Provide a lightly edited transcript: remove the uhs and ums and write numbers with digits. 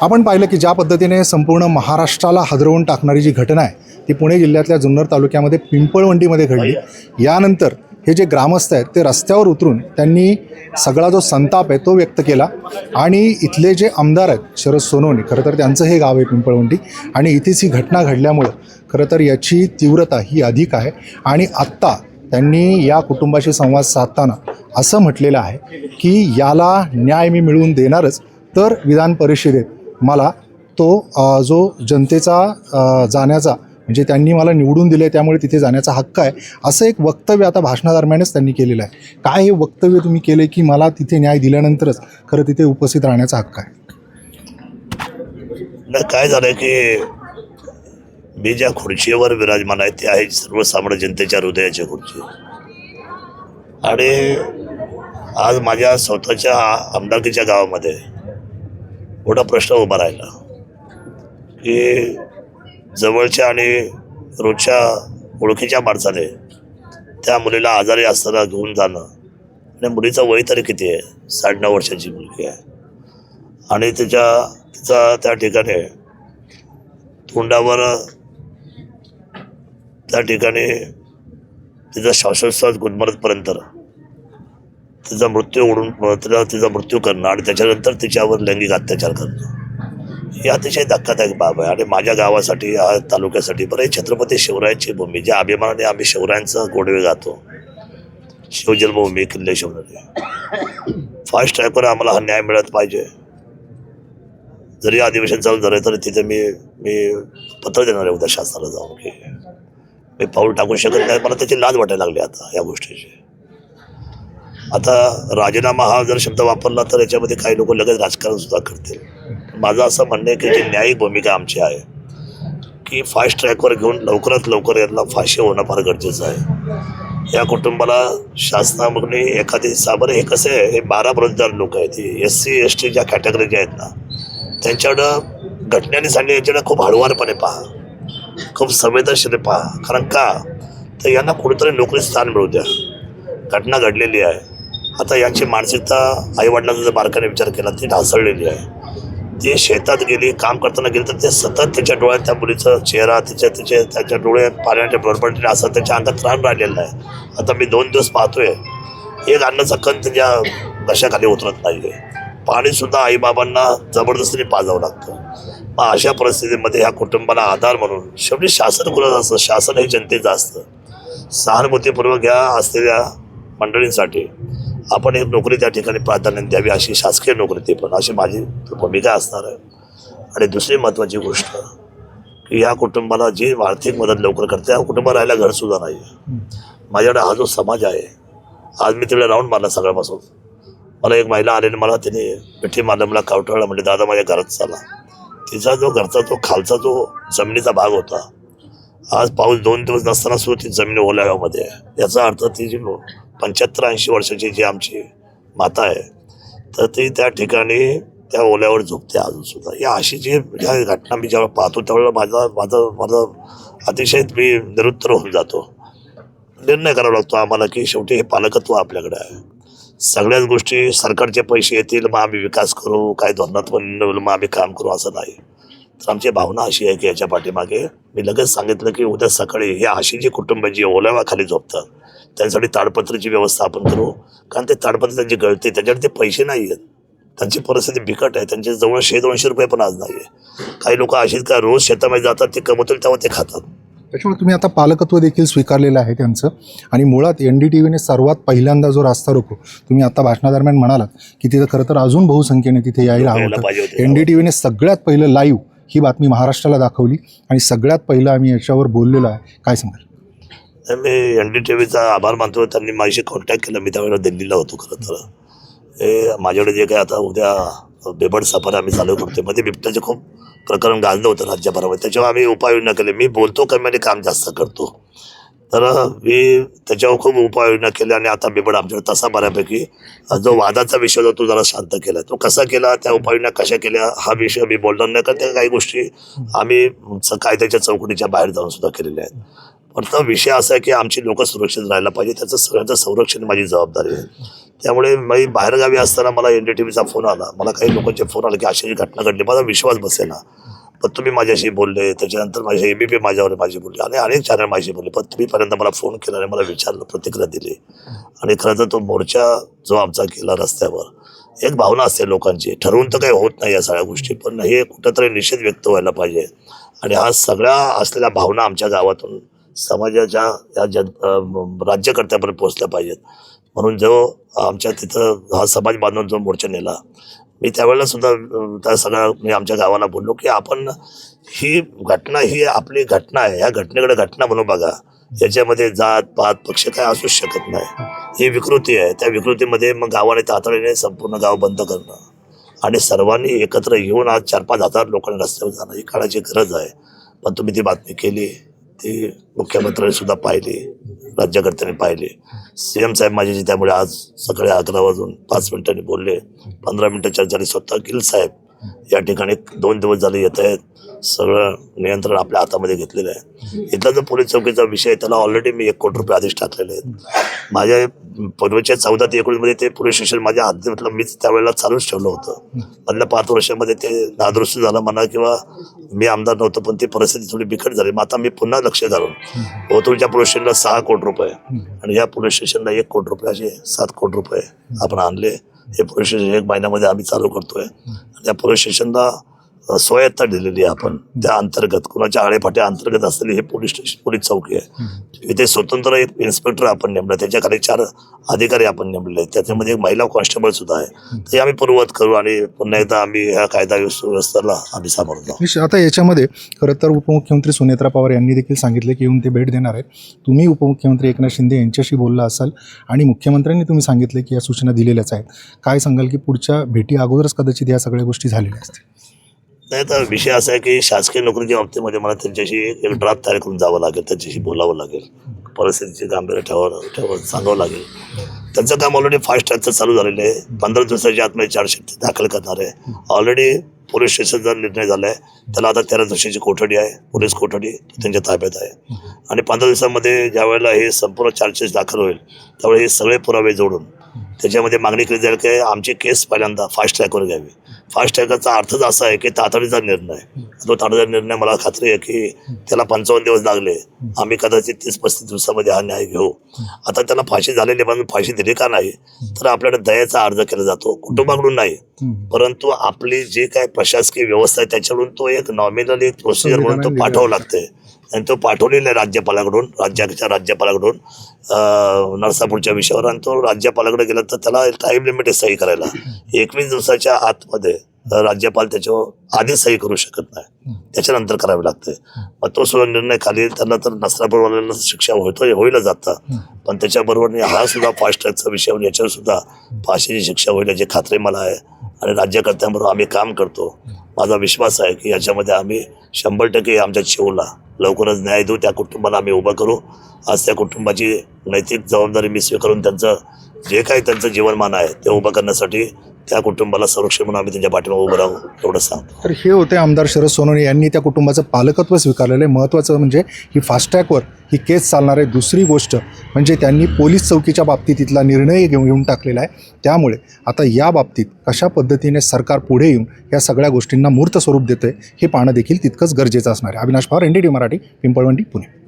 आपण पाहिलं की ज्या पद्धतीने संपूर्ण महाराष्ट्राला हादरवून टाकणारी जी घटना आहे ती पुणे जिल्ह्यातल्या जुन्नर तालुक्यामध्ये पिंपळवंडीमध्ये घडली। यानंतर हे जे ग्रामस्थ आहेत ते रस्त्यावर उतरून त्यांनी सगळा जो संताप आहे तो व्यक्त केला आणि इथले जे आमदार आहेत शरद सोनवणे, खरं तर त्यांचं हे गाव आहे पिंपळवंडी आणि इथेच ही घटना घडल्यामुळं खरं तर याची तीव्रता ही अधिक आहे। आणि आत्ता त्यांनी या कुटुंबाशी संवाद साधताना असं म्हटलेलं आहे की याला न्याय मी मिळवून देणारच, तर विधान परिषदेत मला तो जो जनतेचा जाण्याचा म्हणजे त्यांनी मला निवडून दिले त्यामुळे तिथे जाण्याचा हक्क आहे, असं एक वक्तव्य आता भाषणादरम्यानच त्यांनी केलेलं आहे। काय हे वक्तव्य तुम्ही केले की मला तिथे न्याय दिल्यानंतरच खरं तिथे उपस्थित राहण्याचा हक्क आहे? नाही, काय झालं की मी ज्या खुर्चीवर विराजमान आहे ते आहे सर्वसामान्य जनतेच्या हृदयाची खुर्ची। आणि आज माझ्या स्वतःच्या आमदारकीच्या गावामध्ये मोठा प्रश्न उभा राहिला की जवळच्या आणि रोजच्या ओळखीच्या माणसाने त्या मुलीला आजारी असताना घेऊन जाणं, आणि मुलीचं वय तरी किती आहे, 9.5 वर्षाची मुलगी आहे, आणि तिचा त्या ठिकाणी तोंडावर त्या ठिकाणी तिचा श्वासोच्छ्वास गुदमरतपर्यंत तिचा मृत्यू तिचा मृत्यू करणं आणि त्याच्यानंतर तिच्यावर लैंगिक अत्याचार करणं ही अतिशय धक्कादायक बाब आहे। आणि माझ्या गावासाठी, या तालुक्यासाठी, बरं, छत्रपती शिवरायांची भूमी, ज्या अभिमानाने आम्ही शिवरायांचं गोडवे गातो, शिवजन्मभूमी, किल्ले शिवराय, फास्ट ट्रॅकवर आम्हाला हा न्याय मिळत पाहिजे। जरी अधिवेशन चालू झालं तरी तिथे मी पत्र देणार आहे उद्या शासनाला जाऊन की मी पाऊल टाकू शकत नाही, मला त्याची लाज वाटायला लागली आता या गोष्टीची। आता राजीनामा हा जर शब्द वापरला तर याच्यामध्ये काही लोक लगेच राजकारण सुद्धा करतील। माझं असं म्हणणं आहे की जी न्यायिक भूमिका आमची आहे की फास्ट ट्रॅकवर घेऊन लवकरात लवकर यांना फाशी होणं फार गरजेचं आहे। या कुटुंबाला शासनाकडे एखादी साबर, हे कसं आहे, हे 12 बेरोजगार लोक आहेत, SC ST ज्या कॅटेगरीचे आहेत ना, त्यांच्याकडं घटनेने सांगले याच्याकडे खूप हळूवारपणे पहा, खूप संवेदनशील पहा। कारण का तर यांना कुठेतरी नोकरी स्थान मिळू द्या। घटना घडलेली आहे, आता यांची मानसिकता आईवडिलांचा जर बारकाने विचार केला ती ढासळलेली आहे। ते शेतात गेली, काम करताना गेली तर ते सतत त्याच्या डोळ्यात त्या मुलीचा चेहरा, त्याच्या डोळे पाण्याच्या बरोबरीने असं त्याच्या अंगात रान राहिलेलं आहे। आता मी 2 दिवस पाहतोय, एक अन्नाचा कण त्याच्या घशाखाली उतरत नाही आहे, पाणीसुद्धा आईबाबांना जबरदस्तीने पाजावं लागतं। मग अशा परिस्थितीमध्ये ह्या कुटुंबाला आधार म्हणून शेवटी शासन कुणाचं असतं, शासन हे जनतेचं असतं। सहानुभूतीपूर्वक ह्या असलेल्या मंडळींसाठी आपण एक नोकरी त्या ठिकाणी प्राधान्य द्यावी, अशी शासकीय नोकरी, ती पण अशी माझी भूमिका असणार आहे। आणि दुसरी महत्त्वाची गोष्ट की ह्या कुटुंबाला जी आर्थिक मदत लवकर करते, ह्या कुटुंबाला राहायला घरसुद्धा नाही आहे। माझ्याकडे हा जो समाज आहे, आज मी तिकडे राऊंड मारला सगळ्यापासून, मला एक महिला आलेली, मला तिने मिठी मारलं, मला कावटाळलं, म्हणजे दादा माझ्या घरात चला। तिचा जो घरचा जो खालचा जो जमिनीचा भाग होता, आज पाऊस 2 दिवस नसताना सुद्धा ती जमीन ओलाव्यामध्ये आहे। याचा अर्थ ती जी 75-80 वर्षाची जी आमची माता आहे तर ती त्या ठिकाणी त्या ओल्यावर झोपते अजून सुद्धा। या अशी जी ह्या घटना मी जेव्हा पाहतो त्यावेळेला माझं अतिशय मी निरुत्तर होऊन जातो। निर्णय करावा लागतो आम्हाला की शेवटी हे पालकत्व आपल्याकडे आहे। सगळ्याच गोष्टी सरकारचे पैसे येतील मग आम्ही विकास करू, काय धोरणात्मक मग आम्ही काम करू असं नाही। तर आमची भावना अशी आहे की याच्या पाठीमागे मी लगेच सांगितलं की उद्या सकाळी हे अशी जी कुटुंब जी ओलाव्याखाली झोपतात त्यांच्यासाठी ताडपत्रीची व्यवस्था आपण करू। कारण ते ताडपत्री त्यांची गळते, त्याच्याकडे ते पैसे नाही आहेत, त्यांची परिस्थिती बिकट आहे, त्यांच्या जवळ 100-200 रुपये पण आज नाही आहे। काही लोक अशीच का रोज शेतामध्ये जातात, ते कमवतील तेव्हा ते खातात। त्याच्यामुळे तुम्ही आता पालकत्व देखील स्वीकारलेलं आहे त्यांचं। आणि मुळात NDTVने सर्वात पहिल्यांदा जो रास्ता रोको तुम्ही आता भाषणादरम्यान म्हणालात की तिथं खरं तर अजून बहुसंख्येने तिथे यायला हवं होतं। NDTVने सगळ्यात पहिलं लाईव्ह ही बातमी महाराष्ट्राला दाखवली आणि सगळ्यात पहिलं आम्ही याच्यावर बोललेलो आहे, काय सांगाल? मी NDTVचा आभार मानतो, त्यांनी माझ्याशी कॉन्टॅक्ट केला। मी त्यावेळेला दिल्लीला होतो। खरं तर हे माझ्याकडे जे काय आता उद्या बेबड सफर आम्ही चालू करतो, मध्ये बिबट्याचे खूप प्रकरण गाजलं होतं राज्यभरामध्ये, त्याच्यावर आम्ही उपाययोजना केली। मी बोलतो कमी आणि काम जास्त करतो, तर मी त्याच्यावर खूप उपाययोजना केल्या आणि आता बिबड आमच्याकडे तसा बऱ्यापैकी जो वादाचा विषय होता तो जरा शांत केला। तो कसा केला, त्या उपाययोजना कशा केल्या हा विषय मी बोलणार नाही, कारण त्या काही गोष्टी आम्ही कायद्याच्या चौकटीच्या बाहेर जाऊन सुद्धा केलेल्या आहेत। पण तो विषय असा आहे की आमची लोक सुरक्षित राहायला पाहिजे, त्याचं सगळ्यांचं संरक्षण माझी जबाबदारी आहे। त्यामुळे मी बाहेरगावी असताना मला NDTVचा फोन आला, मला काही लोकांचे फोन आले की अशी घटना घडली, माझा विश्वास बसेना. पण तुम्ही माझ्याशी बोलले, त्याच्यानंतर माझे ABP माझ्यावर माझी बोलले आणि अनेक चॅनल माझी बोलले, पण तुम्हीपर्यंत मला फोन केला आणि मला विचारलं, प्रतिक्रिया दिली. आणि खरं तर तो मोर्चा जो आमचा केला रस्त्यावर, एक भावना असते लोकांची, ठरवून तर काही होत नाही या सगळ्या गोष्टी, पण हे कुठंतरी निषेध व्यक्त व्हायला पाहिजे. आणि हा सगळ्या असलेल्या भावना आमच्या गावातून समाजाच्या या राज्यकर्त्यापर्यंत पोहोचल्या पाहिजेत. म्हणून जो आमच्या तिथं हा समाज बांधून जो मोर्चा नेला, मी त्यावेळेला सुद्धा त्या सगळ्या मी आमच्या गावाला बोललो की आपण ही घटना ही आपली घटना आहे, ह्या घटनेकडे घटना म्हणून बघा. याच्यामध्ये जात पात पक्ष काय असूच शकत नाही, ही विकृती आहे. त्या विकृतीमध्ये मग गावाने तातडीने संपूर्ण गाव बंद करणं आणि सर्वांनी एकत्र येऊन आज 4-5 हजार लोकांनी रस्त्यावर जाणं ही काळाची गरज आहे. पण तुम्ही ती बातमी केली, ती मुख्यमंत्र्यांनी सुद्धा पाहिली, राज्यकर्त्यांनी पाहिली, CM साहेब माझ्याशी त्यामुळे आज सकाळी 11 वाजून 5 मिनिटांनी बोलले, 15 मिनिटं चर्चा झाली. स्वतः गिल साहेब या ठिकाणी 2 दिवस झाले येत आहेत, सगळं नियंत्रण आपल्या हातामध्ये घेतलेलं आहे. इथला जो पोलीस चौकीचा विषय आहे त्याला ऑलरेडी मी 1 कोटी रुपये आधीच टाकलेले आहेत. माझ्या पूर्वीच्या 14 ते 19 मध्ये ते पोलीस स्टेशन माझ्या हातात मीच त्यावेळेला चालूच ठेवलं होतं. मधल्या 5 वर्षामध्ये ते नादुरुस्त झालं म्हणा किंवा मी आमदार नव्हतो, पण ती परिस्थिती थोडी बिकट झाली. मग आता मी पुन्हा लक्ष घालून ओतूरच्या पोलीस स्टेशनला 6 कोटी रुपये आणि या पोलीस स्टेशनला 1 कोटी रुपये असे 7 कोटी रुपये आपण आणले. हे पोलीस स्टेशन 1 महिन्यामध्ये आम्ही चालू करतोय. आणि त्या पोलीस स्टेशनला स्वायत्ता दिलेली आहे आपण, त्या अंतर्गत कुणाच्या आळेफाट्या अंतर्गत असलेली हे पोलीस स्टेशन पोलीस चौकी आहे. इथे स्वतंत्र एक इन्स्पेक्टर आपण नेमला, त्याच्याखाली 4 अधिकारी आपण नेमलेले आहेत, त्याच्यामध्ये एक महिला कॉन्स्टेबल सुद्धा आहे. ते आम्ही पूर्ववत करू आणि पुन्हा एकदा आम्ही ह्या कायदा व्यवस्थेला आम्ही सामोरतो. आता याच्यामध्ये खरं तर उपमुख्यमंत्री सुनेत्रा पवार यांनी देखील सांगितले की येऊन ते भेट देणार आहेत. तुम्ही उपमुख्यमंत्री एकनाथ शिंदे यांच्याशी बोलला असाल आणि मुख्यमंत्र्यांनी तुम्ही सांगितले की या सूचना दिलेल्याच आहेत. काय सांगाल की पुढच्या भेटी अगोदरच कदाचित या सगळ्या गोष्टी झालेल्या असतील? नाही, तर विषय असा आहे की शासकीय नोकरीच्या बाबतीमध्ये मला त्यांच्याशी एक ड्राफ्ट तयार करून जावं लागेल, त्यांच्याशी बोलावं लागेल, परिस्थितीचे गांभीर्य ठेवावं सांगावं लागेल. त्यांचं काम ऑलरेडी फास्ट ट्रॅकचं चालू झालेलं आहे. 15 दिवसाच्या आतमध्ये चार्जशीट दाखल करणार आहे. ऑलरेडी पोलीस स्टेशनचा निर्णय झाला आहे, त्याला आता 13 दिवसाची कोठडी आहे, पोलीस कोठडी त्यांच्या ताब्यात आहे. आणि 15 दिवसामध्ये ज्या वेळेला हे संपूर्ण चार्जशीट दाखल होईल त्यावेळेला हे सगळे पुरावे जोडून त्याच्यामध्ये मागणी केली जाईल की आमची केस पहिल्यांदा फास्ट ट्रॅकवर घ्यावी. फास्ट ट्रॅकचा अर्थच असा आहे की तातडीचा निर्णय. तो तातडीचा निर्णय मला खात्री आहे की त्याला 55 दिवस लागले, आम्ही कदाचित 30-35 दिवसामध्ये हा न्याय घेऊ. आता त्याला फाशी झालेली पण फाशी दिली का नाही, तर आपल्याकडे दयेचा अर्ज केला जातो, कुटुंबाकडून नाही, परंतु आपली जी काय प्रशासकीय व्यवस्था आहे त्याच्याकडून तो एक नॉमिनल एक प्रोसिजर म्हणून तो पाठवावं लागते. आणि तो पाठवलेला आहे राज्यापालाकडून, राज्यपालाकडून नरसापूरच्या विषयावर. आणि तो राज्यपालाकडे गेला तर त्याला टाईम लिमिट आहे सही करायला. 21 दिवसाच्या आतमध्ये राज्यपाल त्याच्यावर आधी सही करू शकत नाही, त्याच्यानंतर करावे लागते. मग तो सुद्धा निर्णय खाली त्यांना तर नसरापूरवाल्यांना शिक्षा होईलच जाता, पण त्याच्याबरोबर हा सुद्धा फास्ट ट्रॅकचा विषय याच्यावर सुद्धा फाशीची शिक्षा होईल याची खात्री मला आहे. आणि राज्यकर्त्यांबरोबर आम्ही काम करतो. माझा विश्वास आहे की याच्यामध्ये आम्ही 100% आमच्या चिवला लवकरच न्याय देऊ, त्या कुटुंबाला आम्ही उभं करू. आज त्या कुटुंबाची नैतिक जबाबदारी मी स्वीकारून त्यांचं जे काही त्यांचं जीवनमान आहे ते उभं करण्यासाठी त्या कुटुंबाला संरक्षण म्हणून आम्ही त्यांच्या पाठीमागे उभं राहू एवढं सांगतो. तर हे होते आमदार शरद सोनवणे यांनी त्या कुटुंबाचं पालकत्व स्वीकारलेलं आहे. महत्त्वाचं म्हणजे ही फास्ट ट्रॅकवर ही केस चालणार आहे. दुसरी गोष्ट म्हणजे त्यांनी पोलीस चौकीच्या बाबतीत इथला निर्णय घेऊन टाकलेला आहे. त्यामुळे आता या बाबतीत कशा पद्धतीने सरकार पुढे येऊन या सगळ्या गोष्टींना मूर्त स्वरूप देतं हे पाहणं देखील तितकंच गरजेचं असणार आहे. अविनाश पवार, NDTV मराठी, पिंपळवंडी, पुणे.